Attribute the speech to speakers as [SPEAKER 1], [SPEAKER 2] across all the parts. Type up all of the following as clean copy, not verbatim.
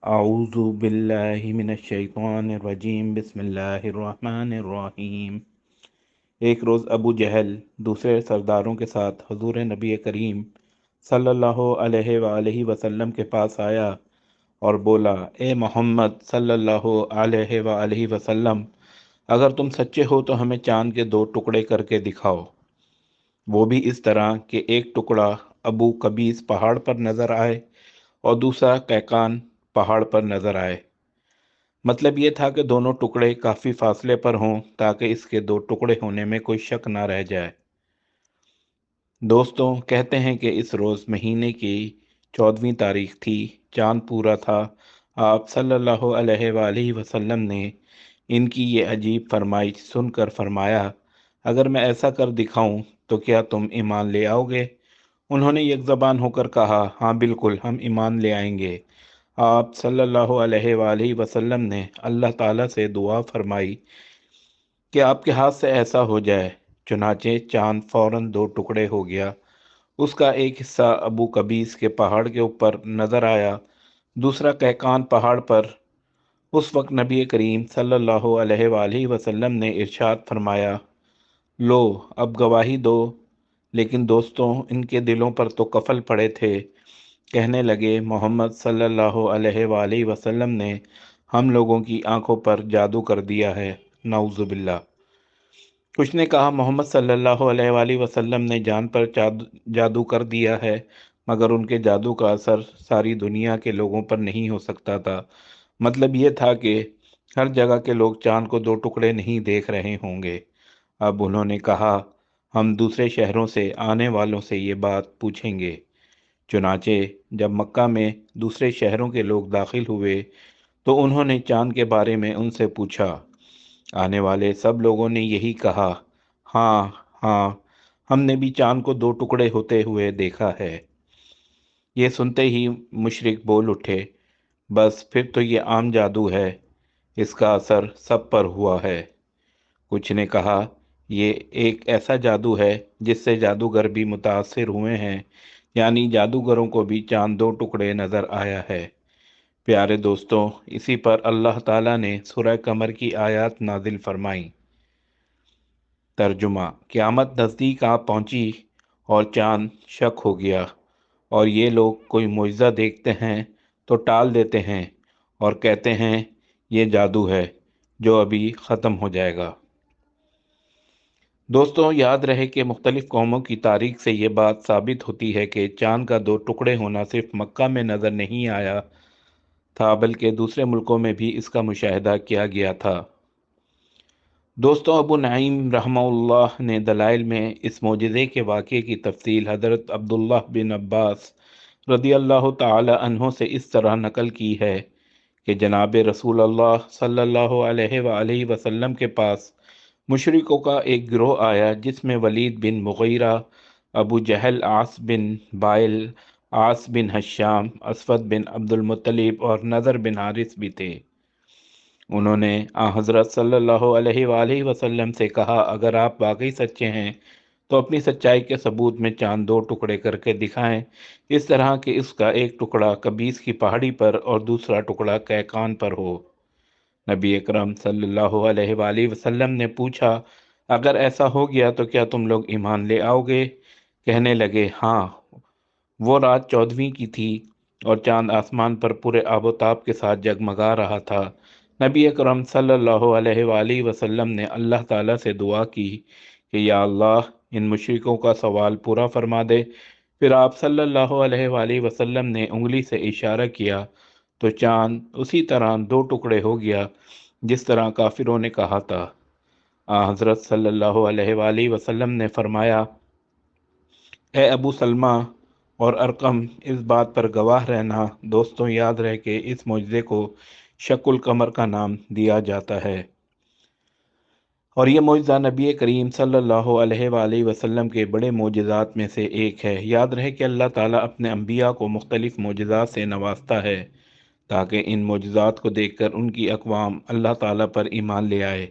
[SPEAKER 1] اعوذ باللہ من الشیطان الرجیم بسم اللہ الرحمن الرحیم۔ ایک روز ابو جہل دوسرے سرداروں کے ساتھ حضور نبی کریم صلی اللہ علیہ وآلہ وسلم کے پاس آیا اور بولا، اے محمد صلی اللہ علیہ وآلہ وسلم، اگر تم سچے ہو تو ہمیں چاند کے 2 ٹکڑے کر کے دکھاؤ، وہ بھی اس طرح کہ ایک ٹکڑا ابو قبیس پہاڑ پر نظر آئے اور دوسرا قیقان پہاڑ پر نظر آئے۔ مطلب یہ تھا کہ دونوں ٹکڑے کافی فاصلے پر ہوں تاکہ اس کے 2 ٹکڑے ہونے میں کوئی شک نہ رہ جائے۔ دوستوں، کہتے ہیں کہ اس روز مہینے کی 14ویں تاریخ تھی، چاند پورا تھا۔ آپ صلی اللہ علیہ وآلہ وسلم نے ان کی یہ عجیب فرمائش سن کر فرمایا، اگر میں ایسا کر دکھاؤں تو کیا تم ایمان لے آؤ گے؟ انہوں نے یک زبان ہو کر کہا، ہاں بالکل، ہم ایمان لے آئیں گے۔ آپ صلی اللہ علیہ وآلہ وسلم نے اللہ تعالیٰ سے دعا فرمائی کہ آپ کے ہاتھ سے ایسا ہو جائے۔ چنانچہ چاند فوراً 2 ٹکڑے ہو گیا۔ اس کا ایک حصہ ابو قبیس کے پہاڑ کے اوپر نظر آیا، دوسرا قیقان پہاڑ پر۔ اس وقت نبی کریم صلی اللہ علیہ وآلہ وسلم نے ارشاد فرمایا، لو اب گواہی دو۔ لیکن دوستوں، ان کے دلوں پر تو قفل پڑے تھے۔ کہنے لگے، محمد صلی اللہ علیہ وآلہ وسلم نے ہم لوگوں کی آنکھوں پر جادو کر دیا ہے، نعوذ باللہ۔ کچھ نے کہا، محمد صلی اللہ علیہ وآلہ وسلم نے جان پر جادو کر دیا ہے، مگر ان کے جادو کا اثر ساری دنیا کے لوگوں پر نہیں ہو سکتا تھا۔ مطلب یہ تھا کہ ہر جگہ کے لوگ چاند کو 2 ٹکڑے نہیں دیکھ رہے ہوں گے۔ اب انہوں نے کہا، ہم دوسرے شہروں سے آنے والوں سے یہ بات پوچھیں گے۔ چنانچہ جب مکہ میں دوسرے شہروں کے لوگ داخل ہوئے تو انہوں نے چاند کے بارے میں ان سے پوچھا۔ آنے والے سب لوگوں نے یہی کہا، ہاں ہاں، ہم نے بھی چاند کو 2 ٹکڑے ہوتے ہوئے دیکھا ہے۔ یہ سنتے ہی مشرک بول اٹھے، بس پھر تو یہ عام جادو ہے، اس کا اثر سب پر ہوا ہے۔ کچھ نے کہا، یہ ایک ایسا جادو ہے جس سے جادوگر بھی متاثر ہوئے ہیں، یعنی جادوگروں کو بھی چاند 2 ٹکڑے نظر آیا ہے۔ پیارے دوستوں، اسی پر اللہ تعالیٰ نے سورہ قمر کی آیات نازل فرمائیں۔ ترجمہ: قیامت نزدیک آ پہنچی اور چاند شک ہو گیا، اور یہ لوگ کوئی معجزہ دیکھتے ہیں تو ٹال دیتے ہیں اور کہتے ہیں یہ جادو ہے جو ابھی ختم ہو جائے گا۔ دوستوں، یاد رہے کہ مختلف قوموں کی تاریخ سے یہ بات ثابت ہوتی ہے کہ چاند کا 2 ٹکڑے ہونا صرف مکہ میں نظر نہیں آیا تھا، بلکہ دوسرے ملکوں میں بھی اس کا مشاہدہ کیا گیا تھا۔ دوستوں، ابو نعیم رحمہ اللہ نے دلائل میں اس معجزے کے واقعے کی تفصیل حضرت عبداللہ بن عباس رضی اللہ تعالی عنہ سے اس طرح نقل کی ہے کہ جناب رسول اللہ صلی اللہ علیہ وآلہ وسلم کے پاس مشرکوں کا ایک گروہ آیا جس میں ولید بن مغیرہ، ابو جہل، عاص بن بائل، عاص بن ہشام، اسود بن عبد المطلب اور نضر بن حارث بھی تھے۔ انہوں نے حضرت صلی اللہ علیہ وآلہ وسلم سے کہا، اگر آپ واقعی سچے ہیں تو اپنی سچائی کے ثبوت میں چاند 2 ٹکڑے کر کے دکھائیں، اس طرح کہ اس کا ایک ٹکڑا قبیس کی پہاڑی پر اور دوسرا ٹکڑا قیقان پر ہو۔ نبی اکرم صلی اللہ علیہ وآلہ وسلم نے پوچھا، اگر ایسا ہو گیا تو کیا تم لوگ ایمان لے آؤ گے؟ کہنے لگے، ہاں۔ وہ رات 14ویں کی تھی اور چاند آسمان پر پورے آب و تاب کے ساتھ جگمگا رہا تھا۔ نبی اکرم صلی اللہ علیہ وآلہ وسلم نے اللہ تعالیٰ سے دعا کی کہ یا اللہ، ان مشرکوں کا سوال پورا فرما دے۔ پھر آپ صلی اللہ علیہ وآلہ وسلم نے انگلی سے اشارہ کیا تو چاند اسی طرح 2 ٹکڑے ہو گیا جس طرح کافروں نے کہا تھا۔ حضرت صلی اللہ علیہ وآلہ وسلم نے فرمایا، اے ابو سلمہ اور ارقم، اس بات پر گواہ رہنا۔ دوستوں، یاد رہے کہ اس معجزے کو شق القمر کا نام دیا جاتا ہے، اور یہ معجزہ نبی کریم صلی اللہ علیہ وآلہ وسلم کے بڑے معجزات میں سے ایک ہے۔ یاد رہے کہ اللہ تعالیٰ اپنے انبیاء کو مختلف معجزات سے نوازتا ہے تاکہ ان معجزات کو دیکھ کر ان کی اقوام اللہ تعالیٰ پر ایمان لے آئے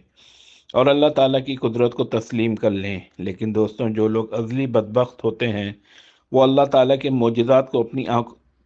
[SPEAKER 1] اور اللہ تعالیٰ کی قدرت کو تسلیم کر لیں۔ لیکن دوستوں، جو لوگ عزلی بدبخت ہوتے ہیں وہ اللہ تعالیٰ کے معجزات کو اپنی